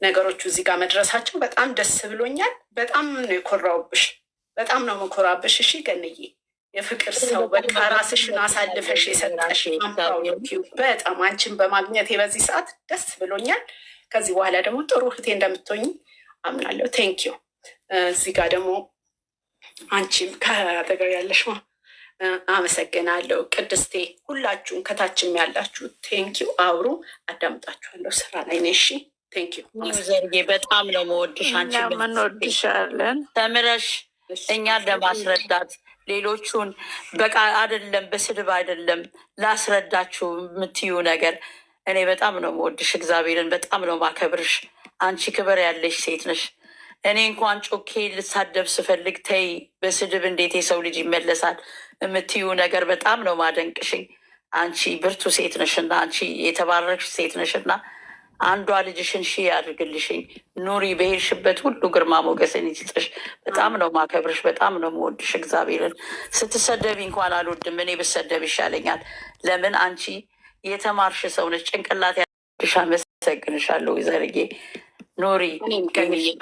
ነገሮቹ እዚህ ጋር መድረሳቸው በጣም ደስ ብሎኛል። በጣም ነው የኮራውብሽ። በጣም ነው መኮራብሽ። እሺ ገንዬ የፍቅር ሰው በቃ ራስሽን አሳልፈሽ የሰጠሽ በጣም አንቺን በማግኘት በዚህ ሰዓት ደስ ብሎኛል። ከዚህ በኋላ ደግሞ ጥሩ እህቴ እንደምትሆኝ አምናለሁ። ቴንኪዩ። እዚህ ጋር ደግሞ አንቺም ከአጠገብ ያለሽ አመሰግናለሁ። ቅድስቴ፣ ሁላችሁም ከታችም ያላችሁ ቴንኪዩ። አብሩ አዳምጣችኋለሁ። ስራ ላይ ነሽ። ቴንኪዩ ዘርጌ፣ በጣም ነው መወድሽ። አንቺ እንወድሻለን። ተምረሽ እኛን ለማስረዳት ሌሎቹን በቃ አይደለም በስድብ አይደለም ላስረዳችሁ የምትዩ ነገር እኔ በጣም ነው መወድሽ። እግዚአብሔርን በጣም ነው ማከብርሽ። አንቺ ክብር ያለሽ ሴት ነሽ። እኔ እንኳን ጮኬ ልሳደብ ስፈልግ ተይ በስድብ እንዴት የሰው ልጅ ይመለሳል የምትዩ ነገር በጣም ነው ማደንቅሽኝ። አንቺ ብርቱ ሴት ነሽና፣ አንቺ የተባረክሽ ሴት ነሽና አንዷ ልጅሽን ሺ ያድርግልሽኝ። ኑሪ፣ በሄድሽበት ሁሉ ግርማ ሞገስን ይስጥሽ። በጣም ነው ማከብርሽ፣ በጣም ነው መወድሽ። እግዚአብሔርን ስትሰደቢ እንኳን አልወድም። እኔ ብሰደብ ይሻለኛል። ለምን አንቺ የተማርሽ ሰው ነች። ጭንቅላት ያድሽ። አመሰግንሻለሁ ዘርጌ። ኑሪ።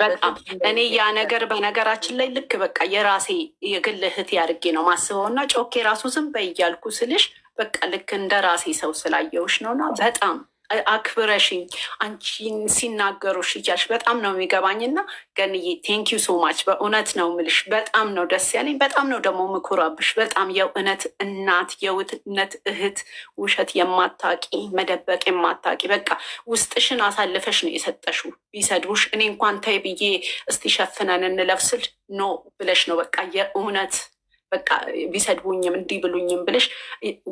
በጣም እኔ ያ ነገር በነገራችን ላይ ልክ በቃ የራሴ የግል እህቴ አድርጌ ነው ማስበው እና ጮኬ ራሱ ዝም በይ እያልኩ ስልሽ በቃ ልክ እንደ ራሴ ሰው ስላየውሽ ነውና በጣም አክብረሽኝ አንቺን ሲናገሩሽ እያልሽ በጣም ነው የሚገባኝና ገንዬ ቴንኪዩ ሶ ማች። በእውነት ነው ምልሽ። በጣም ነው ደስ ያለኝ። በጣም ነው ደግሞ ምኩራብሽ። በጣም የእውነት እናት፣ የእውነት እህት፣ ውሸት የማታቂ መደበቅ የማታቂ በቃ ውስጥሽን አሳልፈሽ ነው የሰጠሽው። ቢሰድቡሽ እኔ እንኳን ተይ ብዬ እስቲ ሸፍነን እንለብስል ኖ ብለሽ ነው በቃ የእውነት በቃ ቢሰድቡኝም እንዲህ ብሉኝም ብለሽ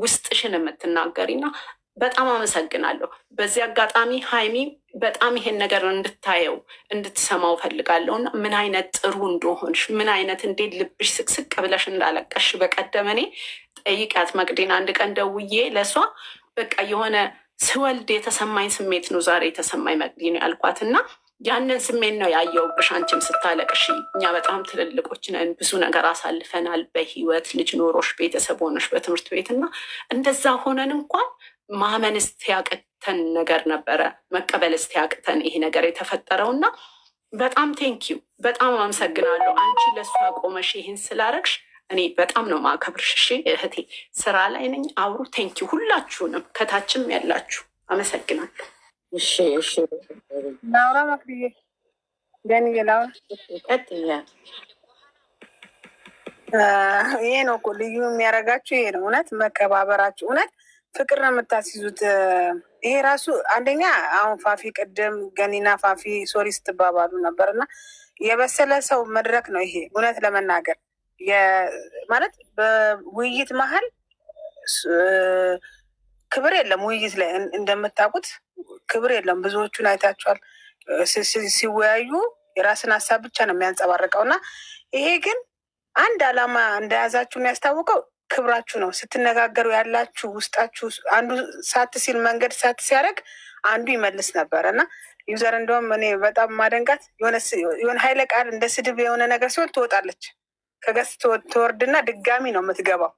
ውስጥሽን የምትናገሪና በጣም አመሰግናለሁ። በዚህ አጋጣሚ ሀይሚ በጣም ይሄን ነገር እንድታየው እንድትሰማው ፈልጋለሁ እና ምን አይነት ጥሩ እንደሆንሽ ምን አይነት እንዴት ልብሽ ስቅስቅ ብለሽ እንዳለቀሽ በቀደም እኔ ጠይቂያት መቅዲን አንድ ቀን ደውዬ ለእሷ በቃ የሆነ ስወልድ የተሰማኝ ስሜት ነው ዛሬ የተሰማኝ መቅዲ ነው ያልኳት እና ያንን ስሜት ነው ያየውብሽ አንቺም ስታለቅሽ። እኛ በጣም ትልልቆች ነን፣ ብዙ ነገር አሳልፈናል በህይወት ልጅ ኖሮሽ ቤተሰብ ሆነሽ በትምህርት ቤት እና እንደዛ ሆነን እንኳን ማመን እስቲያቅተን ነገር ነበረ፣ መቀበል እስቲያቅተን ይሄ ነገር የተፈጠረው እና በጣም ቴንኪዩ፣ በጣም አመሰግናለሁ። አንቺ ለእሱ ያቆመሽ ይህን ስላረግሽ እኔ በጣም ነው ማከብርሽ። እሺ እህቴ፣ ስራ ላይ ነኝ። አብሩ። ቴንኪዩ ሁላችሁንም ከታችም ያላችሁ አመሰግናለሁ። እሺ እሺ፣ ላውራ መክብዬ ገንዬ ላውራ። ይሄ ነው እኮ ልዩ የሚያደርጋችሁ፣ ይሄ ነው እውነት መከባበራችሁ፣ እውነት ፍቅር ነው የምታስይዙት። ይሄ ራሱ አንደኛ አሁን ፋፊ ቅድም ገኒና ፋፊ ሶሪ ስትባባሉ ነበር እና የበሰለ ሰው መድረክ ነው ይሄ። እውነት ለመናገር ማለት በውይይት መሀል ክብር የለም። ውይይት ላይ እንደምታውቁት ክብር የለም። ብዙዎቹን አይታችኋል። ሲወያዩ የራስን ሀሳብ ብቻ ነው የሚያንጸባርቀው እና ይሄ ግን አንድ ዓላማ እንደያዛችሁ የሚያስታውቀው ክብራችሁ ነው። ስትነጋገሩ ያላችሁ ውስጣችሁ አንዱ ሳት ሲል መንገድ ሳት ሲያደርግ አንዱ ይመልስ ነበር እና ዩዘር እንደውም እኔ በጣም ማደንቃት የሆነ ኃይለ ቃል እንደ ስድብ የሆነ ነገር ሲሆን ትወጣለች። ከገስ ትወርድና ድጋሚ ነው የምትገባው።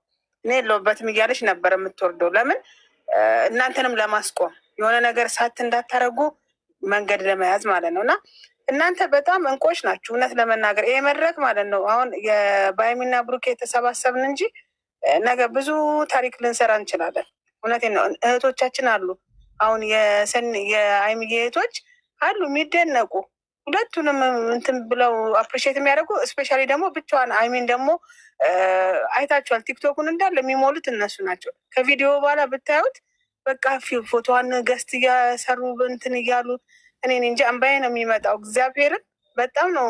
እኔ የለሁበትም እያለች ነበር የምትወርደው። ለምን እናንተንም ለማስቆም የሆነ ነገር ሳት እንዳታረጉ መንገድ ለመያዝ ማለት ነው። እና እናንተ በጣም እንቆች ናችሁ እውነት ለመናገር ይሄ መድረክ ማለት ነው። አሁን የባይሚና ብሩክ የተሰባሰብን እንጂ ነገ ብዙ ታሪክ ልንሰራ እንችላለን። እውነቴን ነው። እህቶቻችን አሉ አሁን የአይሚዬ እህቶች አሉ የሚደነቁ ሁለቱንም እንትን ብለው አፕሪሺየት የሚያደርጉ እስፔሻሊ ደግሞ ብቻዋን አይሚን ደግሞ አይታችኋል። ቲክቶኩን እንዳለ የሚሞሉት እነሱ ናቸው። ከቪዲዮ በኋላ ብታዩት በቃ ፎቶዋን ገስት እያሰሩ እንትን እያሉ እኔ እንጂ አምባዬ ነው የሚመጣው። እግዚአብሔርን በጣም ነው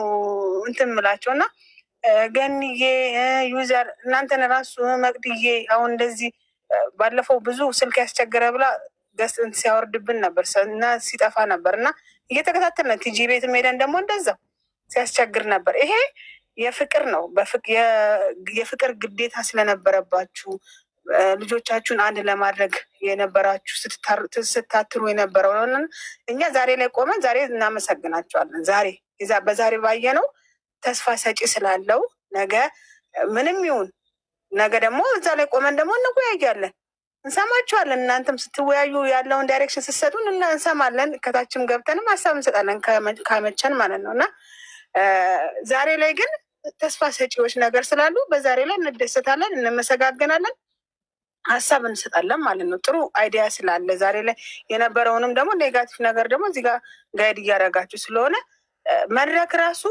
እንትን ምላቸው እና ገንዬ ዩዘር እናንተን ራሱ መቅድዬ አሁን እንደዚህ ባለፈው ብዙ ስልክ ያስቸገረ ብላ ገስት ሲያወርድብን ነበር እና ሲጠፋ ነበር እና እየተከታተልን ቲጂ ቤት ሄደን ደግሞ እንደዛው ሲያስቸግር ነበር። ይሄ የፍቅር ነው። የፍቅር ግዴታ ስለነበረባችሁ ልጆቻችሁን አንድ ለማድረግ የነበራችሁ ስታትሩ የነበረው እኛ ዛሬ ላይ ቆመን ዛሬ እናመሰግናቸዋለን። ዛሬ በዛሬ ባየነው ተስፋ ሰጪ ስላለው ነገ ምንም ይሁን ነገ ደግሞ እዛ ላይ ቆመን ደግሞ እንወያያለን። እንሰማችኋለን። እናንተም ስትወያዩ ያለውን ዳይሬክሽን ስትሰጡን እንሰማለን። ከታችም ገብተንም ሀሳብ እንሰጣለን ካመቸን ማለት ነው። እና ዛሬ ላይ ግን ተስፋ ሰጪዎች ነገር ስላሉ በዛሬ ላይ እንደሰታለን፣ እንመሰጋገናለን፣ ሀሳብ እንሰጣለን ማለት ነው። ጥሩ አይዲያ ስላለ ዛሬ ላይ የነበረውንም ደግሞ ኔጋቲቭ ነገር ደግሞ እዚህ ጋር ጋይድ እያደረጋችሁ ስለሆነ መድረክ ራሱ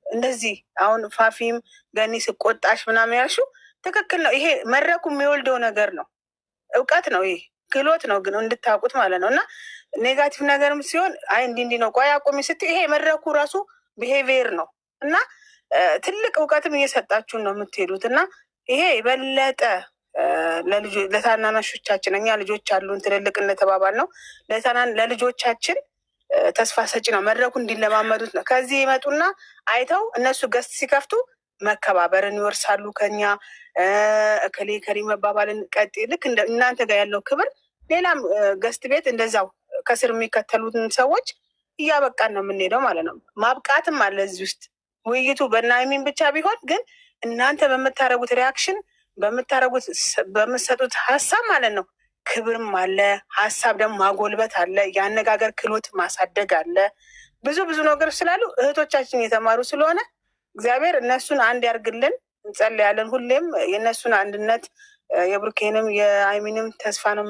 እንደዚህ አሁን ፋፊም ገኒ ስቆጣሽ ምናምን ያልሺው ትክክል ነው። ይሄ መድረኩ የሚወልደው ነገር ነው፣ እውቀት ነው፣ ይሄ ክህሎት ነው፣ ግን እንድታውቁት ማለት ነው። እና ኔጋቲቭ ነገርም ሲሆን አይ እንዲህ ነው ቆይ አቁሚ ስትይ ይሄ መድረኩ ራሱ ብሄቪየር ነው እና ትልቅ እውቀትም እየሰጣችሁን ነው የምትሄዱት። እና ይሄ የበለጠ ለታናናሾቻችን እኛ ልጆች አሉን ትልልቅ እንደተባባል ነው ለልጆቻችን ተስፋ ሰጪ ነው። መድረኩ እንዲለማመዱት ነው። ከዚህ ይመጡና አይተው እነሱ ገስት ሲከፍቱ መከባበርን ይወርሳሉ ከኛ እከሌ ከሪ መባባልን ቀጥ ልክ እናንተ ጋር ያለው ክብር ሌላም ገስት ቤት እንደዛው ከስር የሚከተሉትን ሰዎች እያበቃን ነው የምንሄደው ማለት ነው። ማብቃትም አለ እዚህ ውስጥ ውይይቱ በናይሚን ብቻ ቢሆን ግን እናንተ በምታደርጉት ሪያክሽን በምትሰጡት ሀሳብ ማለት ነው ክብርም አለ፣ ሀሳብ ደግሞ ማጎልበት አለ፣ የአነጋገር ክህሎት ማሳደግ አለ። ብዙ ነገር ስላሉ እህቶቻችን የተማሩ ስለሆነ እግዚአብሔር እነሱን አንድ ያርግልን እንጸልያለን። ሁሌም የእነሱን አንድነት የብሩኬንም የአይሚንም ተስፋ ነው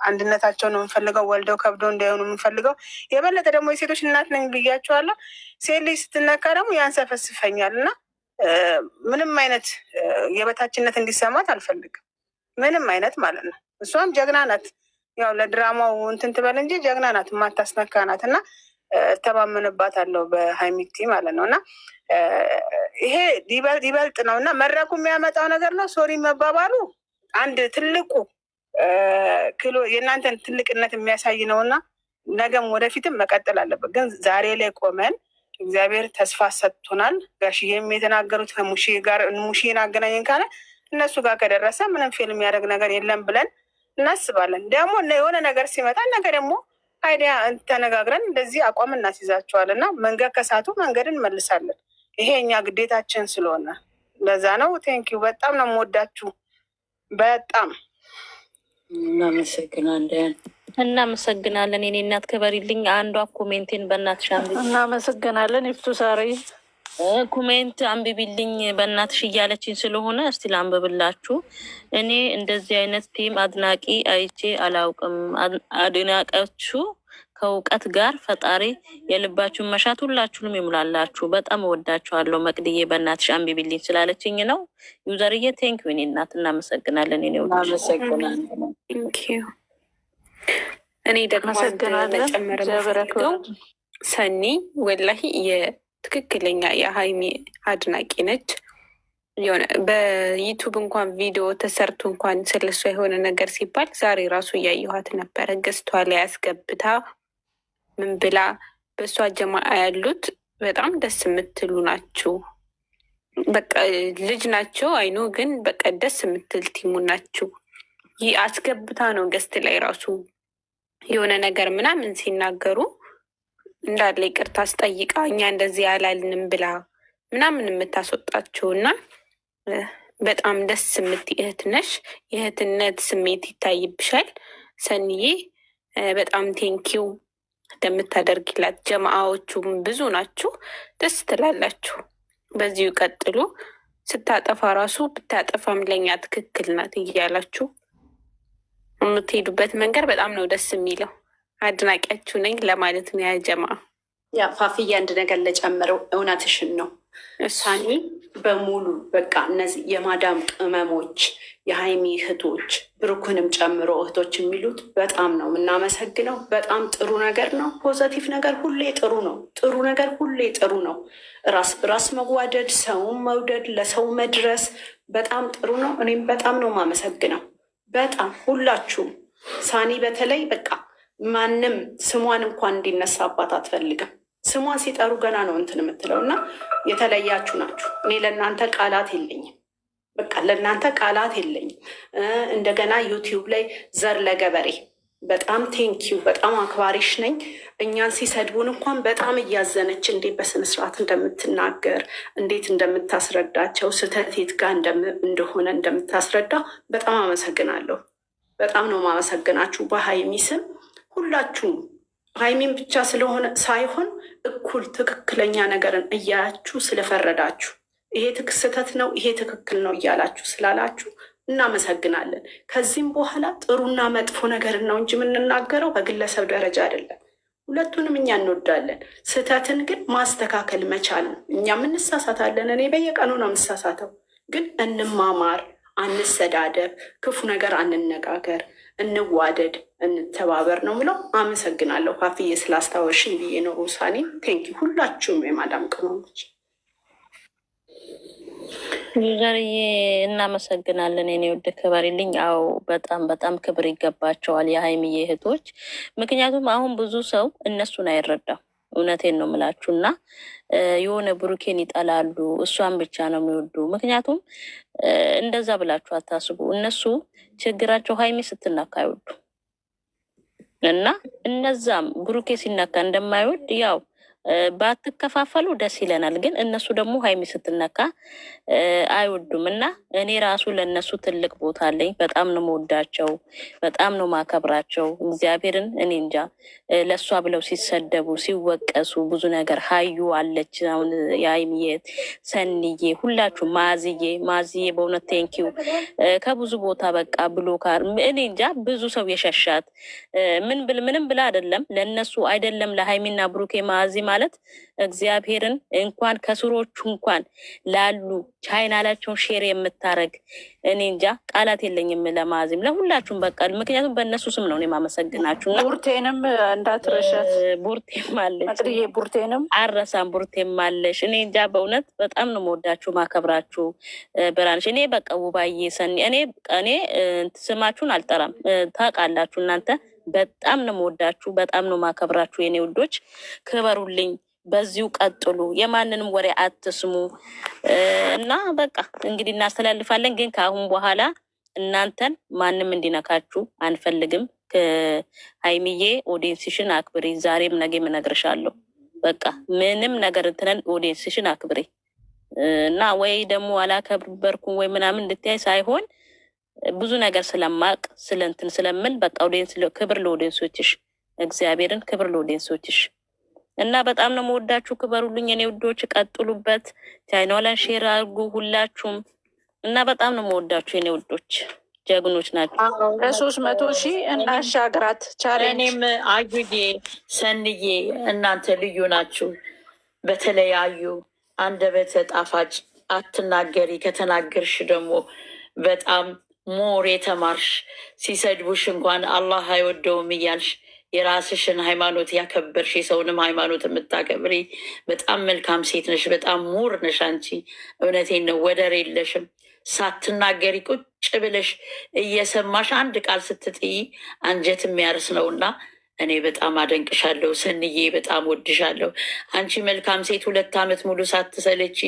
አንድነታቸው ነው የምንፈልገው። ወልደው ከብደው እንዳይሆኑ የምንፈልገው። የበለጠ ደግሞ የሴቶች እናት ነኝ ብያቸዋለሁ። ሴት ልጅ ስትነካ ደግሞ ያንሰፈስፈኛል እና ምንም አይነት የበታችነት እንዲሰማት አልፈልግም። ምንም አይነት ማለት ነው። እሷም ጀግና ናት። ያው ለድራማው እንትን ትበል እንጂ ጀግና ናት፣ የማታስነካ ናት እና እተማመንባታለሁ በሀይሚቲ ማለት ነው። እና ይሄ ይበልጥ ነው እና መድረኩ የሚያመጣው ነገር ነው። ሶሪ መባባሉ አንድ ትልቁ የእናንተን ትልቅነት የሚያሳይ ነው እና ነገም ወደፊትም መቀጠል አለበት። ግን ዛሬ ላይ ቆመን እግዚአብሔር ተስፋ ሰጥቶናል። ጋሽዬም የተናገሩት ሙሺን አገናኘን ካለ እነሱ ጋር ከደረሰ ምንም ፊልም የሚያደርግ ነገር የለም ብለን እናስባለን። ደግሞ የሆነ ነገር ሲመጣ ነገ ደግሞ አይዲያ ተነጋግረን እንደዚህ አቋም እናስይዛቸዋል እና መንገድ ከሳቱ መንገድ እንመልሳለን። ይሄ እኛ ግዴታችን ስለሆነ ለዛ ነው። ቴንኪው። በጣም ነው የምወዳችሁ። በጣም እናመሰግናለን። የኔ እናት ክበሪልኝ። አንዷ ኮሜንቴን በእናትሽ አንብቢ። እናመሰግናለን። ይፍቱ ሳሪ ኮሜንት አንብቢልኝ በእናትሽ እያለችኝ ስለሆነ እስቲ ላንብብላችሁ። እኔ እንደዚህ አይነት ቲም አድናቂ አይቼ አላውቅም። አድናቂዎቹ ከእውቀት ጋር ፈጣሪ የልባችሁን መሻት ሁላችሁንም ይሙላላችሁ። በጣም እወዳችኋለሁ። መቅድዬ በእናትሽ አንብቢልኝ ስላለችኝ ነው። ዩዘርዬ ቴንኪው። እኔ እናት እናመሰግናለን። እኔ እኔ ደግሞ ጨመረ ሰኒ ወላሂ ትክክለኛ የሀይሚ አድናቂ ነች። የሆነ በዩቱብ እንኳን ቪዲዮ ተሰርቶ እንኳን ስለሷ የሆነ ነገር ሲባል ዛሬ ራሱ እያየኋት ነበረ። ገዝቷ ላይ ያስገብታ ምን ብላ በእሷ ጀማአ ያሉት በጣም ደስ የምትሉ ናችሁ። በቃ ልጅ ናቸው አይኖ፣ ግን በቃ ደስ የምትል ቲሙ ናችሁ። ይህ አስገብታ ነው ገስት ላይ ራሱ የሆነ ነገር ምናምን ሲናገሩ እንዳለ ይቅርታ አስጠይቃ እኛ እንደዚህ ያላልንም ብላ ምናምን የምታስወጣቸው እና በጣም ደስ የምትይ እህት ነሽ። የእህትነት ስሜት ይታይብሻል ሰኒዬ። በጣም ቴንኪው እንደምታደርጊላት። ጀማአዎቹም ብዙ ናችሁ፣ ደስ ትላላችሁ። በዚሁ ቀጥሉ። ስታጠፋ ራሱ ብታጠፋም ለኛ ትክክል ናት እያላችሁ የምትሄዱበት መንገድ በጣም ነው ደስ የሚለው። አድናቂያችሁ ነኝ ለማለት ነው። ያጀማ ያ ፋፍዬ አንድ ነገር ለጨምረው፣ እውነትሽን ነው ሳኒ። በሙሉ በቃ እነዚህ የማዳም ቅመሞች የሀይሚ እህቶች ብሩክንም ጨምሮ እህቶች የሚሉት በጣም ነው የምናመሰግነው። በጣም ጥሩ ነገር ነው። ፖዘቲቭ ነገር ሁሌ ጥሩ ነው። ጥሩ ነገር ሁሌ ጥሩ ነው። ራስ በራስ መዋደድ፣ ሰውን መውደድ፣ ለሰው መድረስ በጣም ጥሩ ነው። እኔም በጣም ነው የማመሰግነው። በጣም ሁላችሁም። ሳኒ በተለይ በቃ ማንም ስሟን እንኳን እንዲነሳባት አትፈልግም። ስሟን ሲጠሩ ገና ነው እንትን የምትለው እና የተለያችሁ ናችሁ። እኔ ለእናንተ ቃላት የለኝም። በቃ ለእናንተ ቃላት የለኝም። እንደገና ዩቲዩብ ላይ ዘር ለገበሬ በጣም ቴንኪዩ። በጣም አክባሪሽ ነኝ። እኛን ሲሰድቡን እንኳን በጣም እያዘነች እንዴት በስነስርዓት እንደምትናገር እንዴት እንደምታስረዳቸው ስህተት የት ጋር እንደሆነ እንደምታስረዳ በጣም አመሰግናለሁ። በጣም ነው ማመሰግናችሁ በሀይሚ ስም ሁላችሁም። ሀይሚን ብቻ ስለሆነ ሳይሆን እኩል ትክክለኛ ነገርን እያያችሁ ስለፈረዳችሁ ይሄ ስህተት ነው ይሄ ትክክል ነው እያላችሁ ስላላችሁ እናመሰግናለን። ከዚህም በኋላ ጥሩና መጥፎ ነገርን ነው እንጂ የምንናገረው በግለሰብ ደረጃ አይደለም። ሁለቱንም እኛ እንወዳለን። ስህተትን ግን ማስተካከል መቻል ነው። እኛም እንሳሳታለን። እኔ በየቀኑ ነው የምሳሳተው። ግን እንማማር፣ አንሰዳደብ፣ ክፉ ነገር አንነጋገር፣ እንዋደድ፣ እንተባበር ነው ምለው። አመሰግናለሁ ካፍዬ ስላስታወሽኝ ብዬ ነው። ውሳኔ ቴንኪ ሁላችሁም የማዳም ቅመሞች ዩዘርዬ እናመሰግናለን። የኔ ውድ ክበሪልኝ። አዎ በጣም በጣም ክብር ይገባቸዋል የሀይሚዬ እህቶች። ምክንያቱም አሁን ብዙ ሰው እነሱን አይረዳም። እውነቴን ነው የምላችሁ። እና የሆነ ብሩኬን ይጠላሉ፣ እሷን ብቻ ነው የሚወዱ። ምክንያቱም እንደዛ ብላችሁ አታስቡ። እነሱ ችግራቸው ሀይሚ ስትነካ አይወዱ እና እነዛም ብሩኬ ሲነካ እንደማይወድ ያው ባትከፋፈሉ ደስ ይለናል። ግን እነሱ ደግሞ ሀይሚ ስትነካ አይወዱም እና እኔ ራሱ ለእነሱ ትልቅ ቦታ አለኝ። በጣም ነው መወዳቸው፣ በጣም ነው ማከብራቸው። እግዚአብሔርን እኔ እንጃ ለእሷ ብለው ሲሰደቡ ሲወቀሱ ብዙ ነገር ሀዩ አለች፣ አሁን የሀይሚዬ ሰንዬ፣ ሁላችሁ ማዝዬ በእውነት ቴንኪው ከብዙ ቦታ በቃ ብሎ ካር እኔ እንጃ ብዙ ሰው የሸሻት ምንም ብላ አይደለም ለእነሱ አይደለም ለሀይሚና ብሩኬ ማዚ ማለት እግዚአብሔርን እንኳን ከስሮቹ እንኳን ላሉ ቻይናላቸውን ሼር የምታረግ እኔ እንጃ ቃላት የለኝም ለማዚም ለሁላችሁም በቃ ምክንያቱም በእነሱ ስም ነው እኔ ማመሰግናችሁ። ቡርቴንም እንዳትረሻት። ቡርቴም አለች መቅድዬ፣ ቡርቴንም አረሳም። ቡርቴም አለሽ። እኔ እንጃ በእውነት በጣም ነው መወዳችሁ ማከብራችሁ። ብራንሽ እኔ በቃ ውባዬ ሰኒ እኔ ስማችሁን አልጠራም ታውቃላችሁ እናንተ። በጣም ነው መወዳችሁ፣ በጣም ነው ማከብራችሁ የኔ ውዶች። ክበሩልኝ፣ በዚሁ ቀጥሉ፣ የማንንም ወሬ አትስሙ እና በቃ እንግዲህ እናስተላልፋለን። ግን ከአሁን በኋላ እናንተን ማንም እንዲነካችሁ አንፈልግም። ሀይሚዬ ኦዲየንስሽን አክብሪ። ዛሬም ነገም እነግርሻለሁ። በቃ ምንም ነገር እንትነን ኦዲየንስሽን አክብሪ እና ወይ ደግሞ አላከብርኩም ወይ ምናምን እንድትያይ ሳይሆን ብዙ ነገር ስለማቅ ስለንትን ስለምን በቃ ኦዲየንስ ክብር ለኦዲየንሶችሽ፣ እግዚአብሔርን ክብር ለኦዲየንሶችሽ እና በጣም ነው መወዳችሁ። ክበሩልኝ የኔ ውዶች፣ ቀጥሉበት። ቻይናላን ሼር አድርጉ ሁላችሁም እና በጣም ነው መወዳችሁ የኔ ውዶች፣ ጀግኖች ናቸው። ለ300,000 እናሻግራት ቻሌንጅ። እኔም አዩዬ ሰንዬ እናንተ ልዩ ናችሁ። በተለያዩ አንደበተ ጣፋጭ አትናገሪ፣ ከተናገርሽ ደግሞ በጣም ሞር የተማርሽ ሲሰድቡሽ እንኳን አላህ አይወደውም እያልሽ የራስሽን ሃይማኖት ያከበርሽ የሰውንም ሃይማኖት የምታከብሪ በጣም መልካም ሴት ነሽ። በጣም ሙር ነሽ አንቺ። እውነቴን ነው፣ ወደር የለሽም። ሳትናገሪ ቁጭ ብለሽ እየሰማሽ አንድ ቃል ስትጥይ አንጀት የሚያርስ ነው እና እኔ በጣም አደንቅሻለሁ ሰንዬ፣ በጣም ወድሻለሁ። አንቺ መልካም ሴት 2 ዓመት ሙሉ ሳትሰለቺ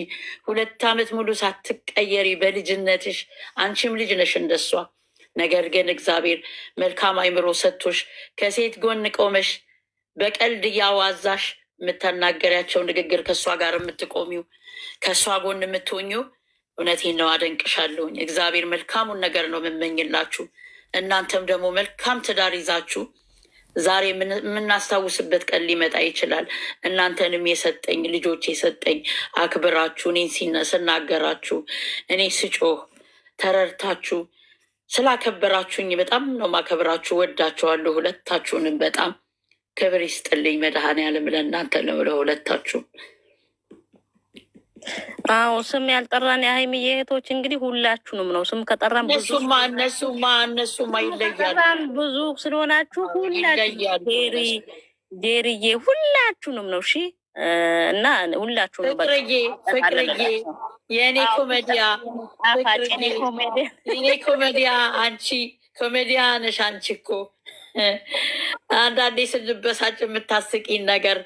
2 ዓመት ሙሉ ሳትቀየሪ በልጅነትሽ አንቺም ልጅ ነሽ እንደሷ። ነገር ግን እግዚአብሔር መልካም አይምሮ ሰጥቶሽ ከሴት ጎን ቆመሽ በቀልድ እያዋዛሽ የምታናገሪያቸው ንግግር ከእሷ ጋር የምትቆሚው ከእሷ ጎን የምትሆኚው እውነቴን ነው፣ አደንቅሻለሁኝ። እግዚአብሔር መልካሙን ነገር ነው የምመኝላችሁ። እናንተም ደግሞ መልካም ትዳር ይዛችሁ ዛሬ የምናስታውስበት ቀን ሊመጣ ይችላል። እናንተንም የሰጠኝ ልጆች የሰጠኝ አክብራችሁ እኔን ስናገራችሁ እኔ ስጮህ ተረድታችሁ ስላከበራችሁኝ በጣም ነው ማከብራችሁ። ወዳችኋለሁ ሁለታችሁንም። በጣም ክብር ይስጥልኝ መድኃኔዓለም ለእናንተ ነው ለሁለታችሁ። አዎ ስም ያልጠራን የሀይሚዬ እህቶች እንግዲህ ሁላችሁንም ነው። ስም ከጠራን እነሱማ ይለያሉ ብዙ ስለሆናችሁ ሁላችሁ ጄሪዬ ሁላችሁንም ነው። እሺ እና ሁላችሁንም ፍቅርዬ የእኔ ኮሜዲያ አንቺ ኮሜዲያ ነሽ። አንቺ እኮ አንዳንዴ ስንበሳጭ የምታስቂኝ ነገር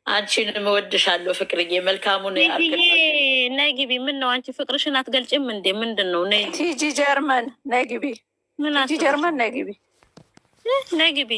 አንቺንም እወድሻለሁ ፍቅርዬ። መልካሙን ነይ ግቢ። ምን ነው አንቺ ፍቅርሽን አትገልጭም እንዴ? ምንድን ነው? ቲጂ ጀርመን ነይ ግቢ። ቲጂ ጀርመን ነይ ግቢ።